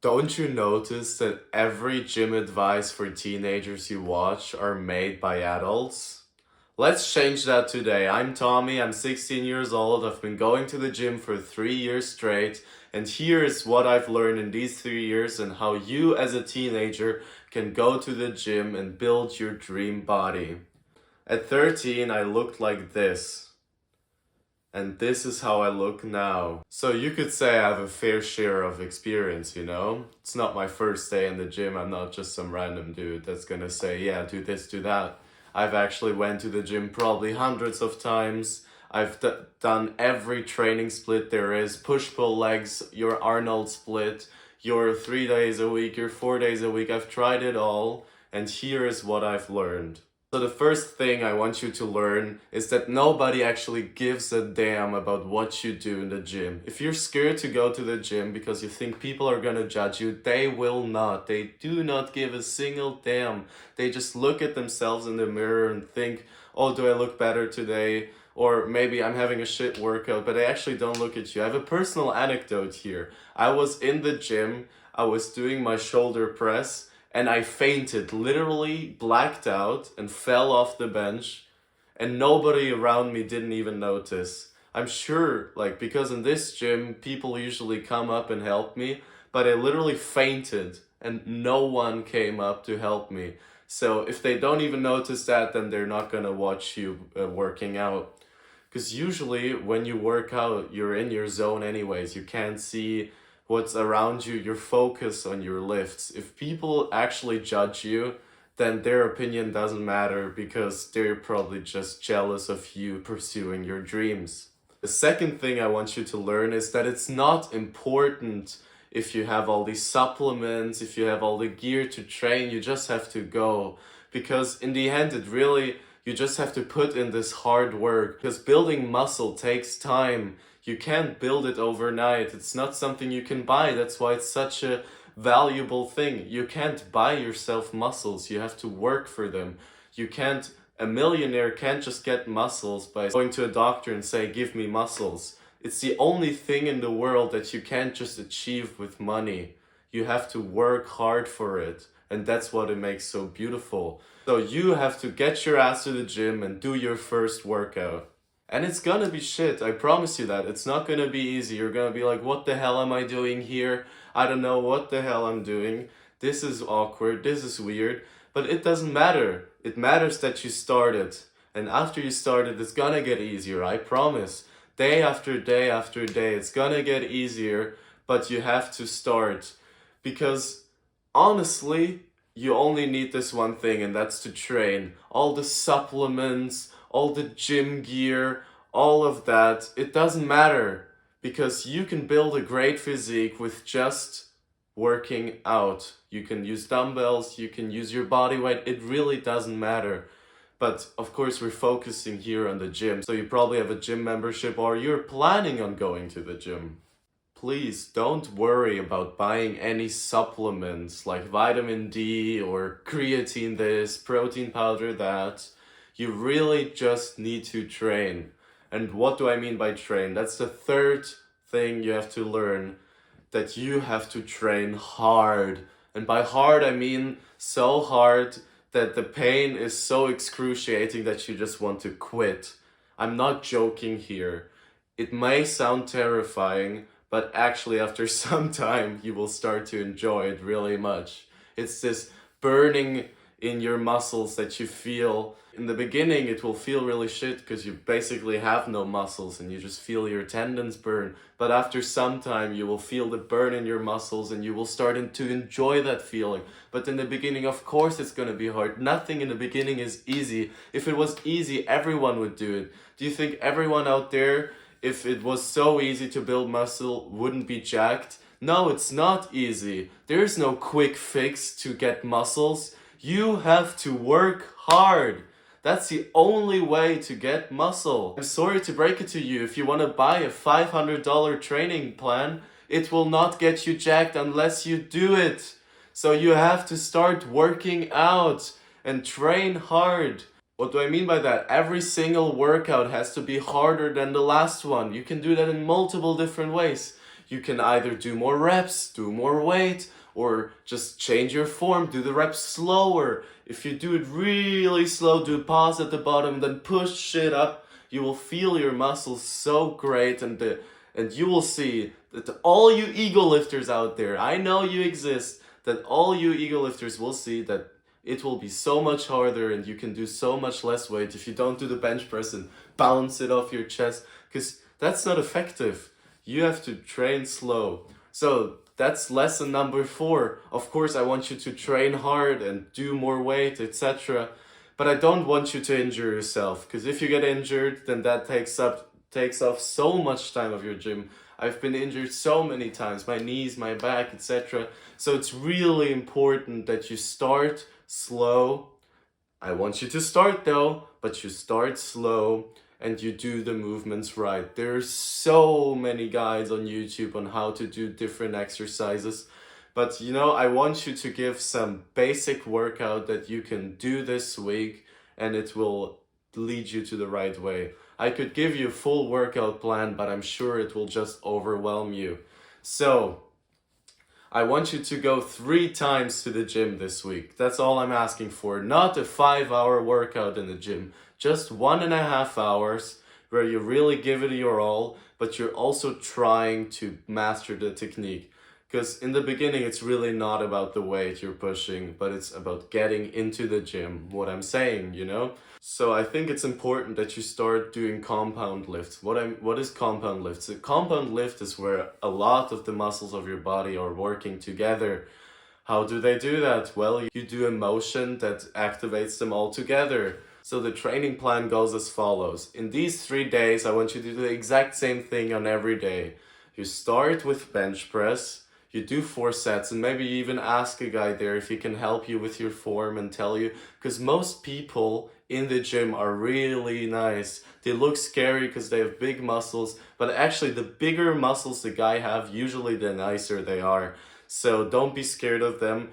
Don't you notice that every gym advice for teenagers you watch are made by adults? Let's change that today. I'm Tommy, I'm 16 years old, I've been going to the gym for 3 years straight, and here is what I've learned in these 3 years and how you as a teenager can go to the gym and build your dream body. At 13, I looked like this. And this is how I look now. So you could say I have a fair share of experience, you know? It's not my first day in the gym. I'm not just some random dude that's gonna say, yeah, do this, do that. I've actually went to the gym probably hundreds of times. I've done every training split there is. Push-pull legs, your Arnold split, your 3 days a week, your 4 days a week. I've tried it all. And here is what I've learned. So the first thing I want you to learn is that nobody actually gives a damn about what you do in the gym. If you're scared to go to the gym because you think people are gonna judge you, they will not. They do not give a single damn. They just look at themselves in the mirror and think, oh, do I look better today? Or maybe I'm having a shit workout, but they actually don't look at you. I have a personal anecdote here. I was in the gym, I was doing my shoulder press, and I fainted, literally blacked out and fell off the bench, and nobody around me didn't even notice. I'm sure, because in this gym, people usually come up and help me, but I literally fainted and no one came up to help me. So if they don't even notice that, then they're not gonna watch you working out. Because usually when you work out, you're in your zone anyways. You can't see what's around you, your focus on your lifts. If people actually judge you, then their opinion doesn't matter because they're probably just jealous of you pursuing your dreams. The second thing I want you to learn is that it's not important if you have all these supplements, if you have all the gear to train, you just have to go. Because in the end, you just have to put in this hard work. Because building muscle takes time. You can't build it overnight. It's not something you can buy. That's why it's such a valuable thing. You can't buy yourself muscles. You have to work for them. A millionaire can't just get muscles by going to a doctor and say, give me muscles. It's the only thing in the world that you can't just achieve with money. You have to work hard for it. And that's what it makes so beautiful. So you have to get your ass to the gym and do your first workout. And it's gonna be shit, I promise you that. It's not gonna be easy. You're gonna be like, what the hell am I doing here? I don't know what the hell I'm doing. This is awkward, this is weird. But it doesn't matter. It matters that you started. And after you started, it's gonna get easier, I promise. Day after day after day, it's gonna get easier, but you have to start. Because honestly, you only need this one thing, and that's to train. All the supplements, all the gym gear, all of that, it doesn't matter because you can build a great physique with just working out. You can use dumbbells, you can use your body weight, it really doesn't matter. But of course we're focusing here on the gym, so you probably have a gym membership or you're planning on going to the gym. Please don't worry about buying any supplements like vitamin D or creatine this, protein powder that. You really just need to train. And what do I mean by train? That's the third thing you have to learn, that you have to train hard. And by hard, I mean so hard that the pain is so excruciating that you just want to quit. I'm not joking here. It may sound terrifying, but actually after some time, you will start to enjoy it really much. It's this burning in your muscles that you feel. In the beginning, it will feel really shit because you basically have no muscles and you just feel your tendons burn. But after some time, you will feel the burn in your muscles and you will start to enjoy that feeling. But in the beginning, of course, it's going to be hard. Nothing in the beginning is easy. If it was easy, everyone would do it. Do you think everyone out there, if it was so easy to build muscle, wouldn't be jacked? No, it's not easy. There's no quick fix to get muscles. You have to work hard. That's the only way to get muscle. I'm sorry to break it to you, if you want to buy a $500 training plan, it will not get you jacked unless you do it. So you have to start working out and train hard. What do I mean by that? Every single workout has to be harder than the last one. You can do that in multiple different ways. You can either do more reps, do more weight, or just change your form, do the reps slower. If you do it really slow, do a pause at the bottom, then push it up, you will feel your muscles so great, and you will see that all you ego lifters out there, I know you exist, that all you ego lifters will see that it will be so much harder and you can do so much less weight if you don't do the bench press and bounce it off your chest, because that's not effective. You have to train slow. So that's lesson number 4. Of course, I want you to train hard and do more weight, etc. But I don't want you to injure yourself, because if you get injured, then that takes off so much time of your gym. I've been injured so many times, my knees, my back, etc. So it's really important that you start slow. I want you to start though, but you start slow and you do the movements right. There's so many guides on YouTube on how to do different exercises. But I want you to give some basic workout that you can do this week, and it will lead you to the right way. I could give you a full workout plan, but I'm sure it will just overwhelm you. So I want you to go 3 times to the gym this week. That's all I'm asking for. Not a 5-hour workout in the gym. Just 1.5 hours where you really give it your all, but you're also trying to master the technique. Because in the beginning, it's really not about the weight you're pushing, but it's about getting into the gym, what I'm saying, So I think it's important that you start doing compound lifts. What is compound lifts? A compound lift is where a lot of the muscles of your body are working together. How do they do that? Well, you do a motion that activates them all together. So the training plan goes as follows. In these 3 days, I want you to do the exact same thing on every day. You start with bench press. You do 4 sets, and maybe you even ask a guy there if he can help you with your form and tell you, because most people in the gym are really nice. They look scary because they have big muscles, but actually the bigger muscles the guy have, usually the nicer they are. So don't be scared of them.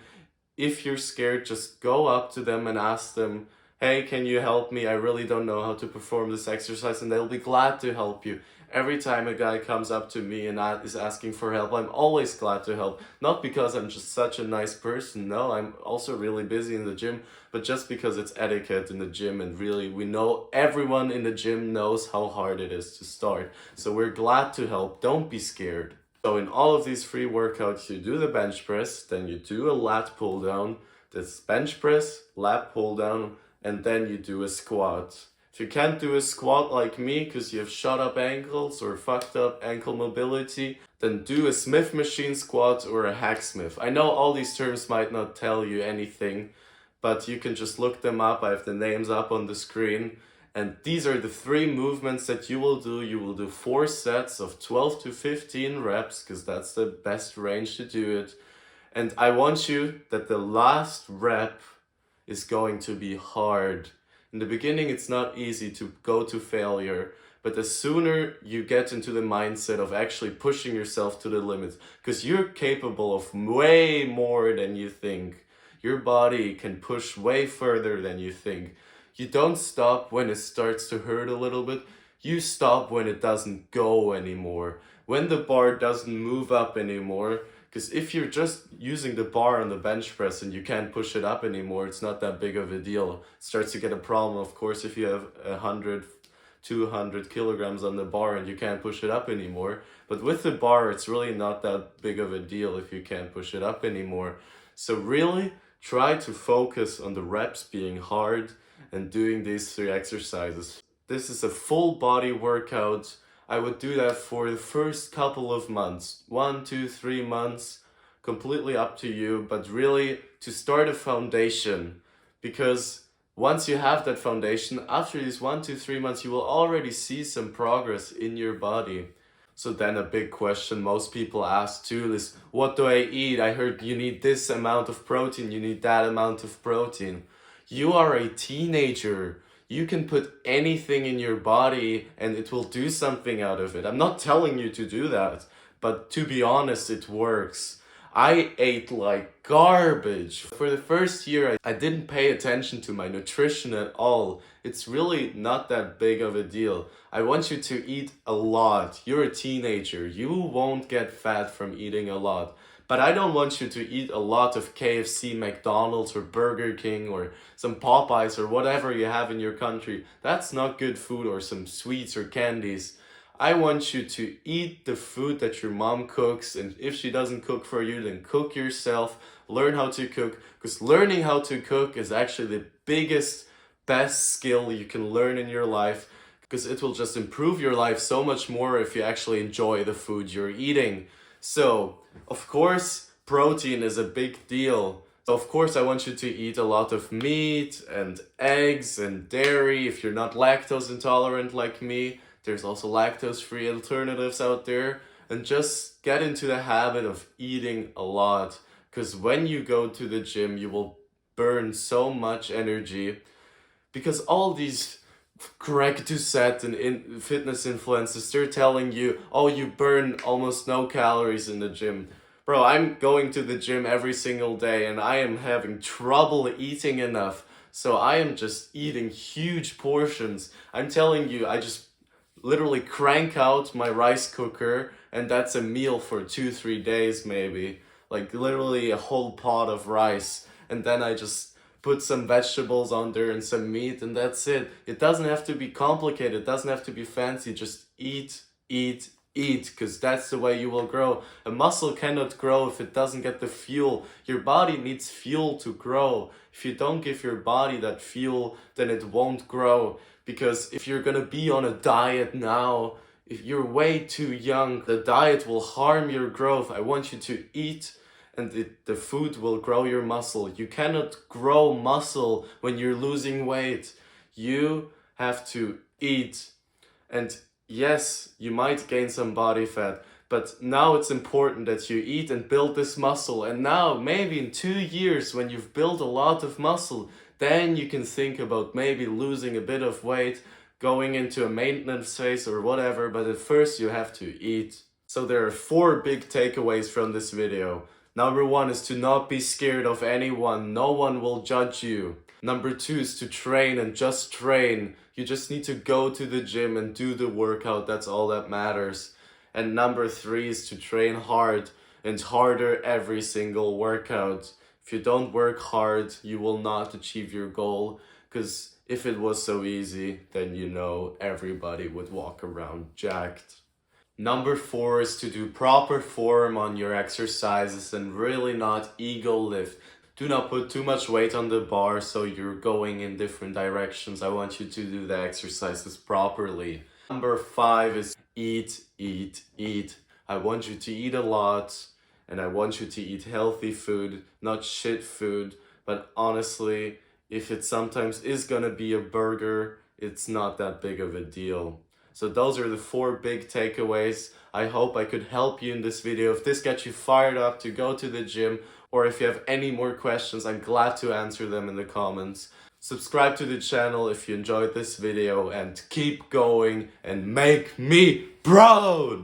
If you're scared, just go up to them and ask them, hey, can you help me? I really don't know how to perform this exercise, and they'll be glad to help you. Every time a guy comes up to me and is asking for help, I'm always glad to help. Not because I'm just such a nice person, no, I'm also really busy in the gym, but just because it's etiquette in the gym, and really we know everyone in the gym knows how hard it is to start. So we're glad to help, don't be scared. So in all of these free workouts, you do the bench press, then you do a lat pull down, this bench press, lat pull down, and then you do a squat. If you can't do a squat like me because you have shot up ankles or fucked up ankle mobility, then do a Smith machine squat or a hack Smith. I know all these terms might not tell you anything, but you can just look them up. I have the names up on the screen. And these are the 3 movements that you will do. You will do 4 sets of 12 to 15 reps, because that's the best range to do it. And I want you that the last rep is going to be hard. In the beginning, it's not easy to go to failure, but the sooner you get into the mindset of actually pushing yourself to the limits, because you're capable of way more than you think. Your body can push way further than you think. You don't stop when it starts to hurt a little bit. You stop when it doesn't go anymore. When the bar doesn't move up anymore. Because if you're just using the bar on the bench press and you can't push it up anymore, it's not that big of a deal. It starts to get a problem, of course, if you have 100, 200 kilograms on the bar and you can't push it up anymore. But with the bar, it's really not that big of a deal if you can't push it up anymore. So really try to focus on the reps being hard and doing these 3 exercises. This is a full body workout. I would do that for the first couple of months, 1, 2, 3 months, completely up to you, but really to start a foundation, because once you have that foundation, after these 1, 2, 3 months, you will already see some progress in your body. So then a big question most people ask too is, what do I eat? I heard you need this amount of protein, you need that amount of protein. You are a teenager. You can put anything in your body and it will do something out of it. I'm not telling you to do that, but to be honest, it works. I ate like garbage. For the first year, I didn't pay attention to my nutrition at all. It's really not that big of a deal. I want you to eat a lot. You're a teenager. You won't get fat from eating a lot. But I don't want you to eat a lot of KFC, McDonald's, or Burger King, or some Popeyes, or whatever you have in your country. That's not good food, or some sweets or candies. I want you to eat the food that your mom cooks, and if she doesn't cook for you, then cook yourself. Learn how to cook, because learning how to cook is actually the biggest, best skill you can learn in your life, because it will just improve your life so much more if you actually enjoy the food you're eating. So, of course, protein is a big deal. So of course I want you to eat a lot of meat and eggs and dairy if you're not lactose intolerant like me. There's also lactose-free alternatives out there. And just get into the habit of eating a lot. Because when you go to the gym, you will burn so much energy. Because all these Greg Doucette and fitness influencers, they're telling you, oh, you burn almost no calories in the gym. Bro, I'm going to the gym every single day and I am having trouble eating enough. So I am just eating huge portions. I'm telling you, I just literally crank out my rice cooker and that's a meal for 2-3 days maybe. Like literally a whole pot of rice. And then I just put some vegetables on there and some meat and that's it. It doesn't have to be complicated. It doesn't have to be fancy. Just eat, because that's the way you will grow. A muscle cannot grow if it doesn't get the fuel. Your body needs fuel to grow. If you don't give your body that fuel, then it won't grow. Because if you're gonna be on a diet now, if you're way too young, the diet will harm your growth. I want you to eat and the food will grow your muscle. You cannot grow muscle when you're losing weight. You have to eat. And yes, you might gain some body fat, but now it's important that you eat and build this muscle. And now, maybe in 2 years, when you've built a lot of muscle, then you can think about maybe losing a bit of weight, going into a maintenance phase or whatever, but at first you have to eat. So there are 4 big takeaways from this video. Number 1 is to not be scared of anyone. No one will judge you. Number 2 is to train and just train. You just need to go to the gym and do the workout. That's all that matters. And number 3 is to train hard and harder every single workout. If you don't work hard, you will not achieve your goal. Because if it was so easy, then you know everybody would walk around jacked. Number 4 is to do proper form on your exercises and really not ego lift. Do not put too much weight on the bar so you're going in different directions. I want you to do the exercises properly. Number 5 is eat. I want you to eat a lot and I want you to eat healthy food, not shit food. But honestly, if it sometimes is gonna be a burger, it's not that big of a deal. So those are the 4 big takeaways. I hope I could help you in this video. If this gets you fired up to go to the gym, or if you have any more questions, I'm glad to answer them in the comments. Subscribe to the channel if you enjoyed this video and keep going and make me proud!